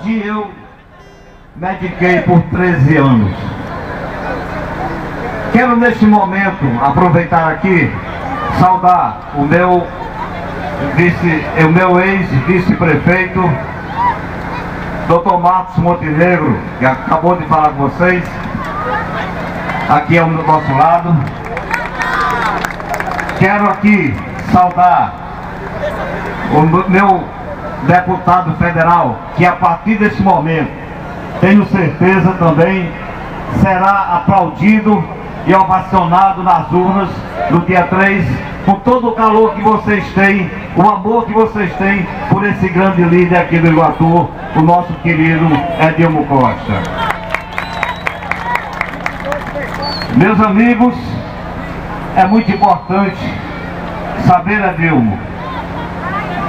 Que eu me dediquei por 13 anos. Quero neste momento aproveitar aqui, saudar o meu ex-vice-prefeito, Dr. Marcos Montenegro, que acabou de falar com vocês, aqui ao nosso lado. Quero aqui saudar o meu deputado federal, que a partir desse momento, tenho certeza também, será aplaudido e ovacionado nas urnas no dia 3, com todo o calor que vocês têm, o amor que vocês têm por esse grande líder aqui do Iguatu, o nosso querido Edilmo Costa. Meus amigos, é muito importante saber, Edilmo,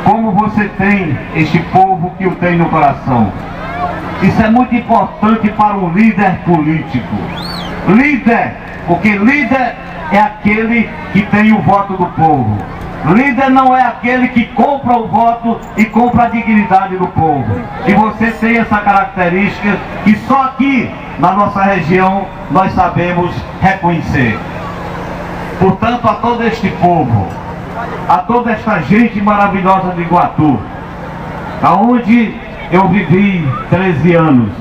como você tem este povo que o tem no coração. Isso é muito importante para um líder político. Líder, porque líder é aquele que tem o voto do povo. Líder não é aquele que compra o voto e compra a dignidade do povo. E você tem essa característica que só aqui na nossa região nós sabemos reconhecer. Portanto, a todo este povo, a toda esta gente maravilhosa de Iguatu, aonde eu vivi 13 anos,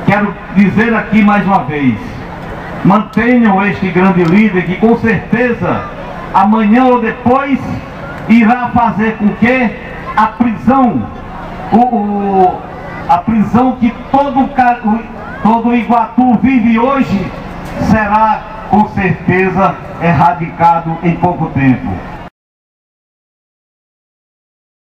quero dizer aqui mais uma vez: mantenham este grande líder que com certeza amanhã ou depois irá fazer com que a prisão, a prisão que todo Iguatu vive hoje, será com certeza erradicado em pouco tempo.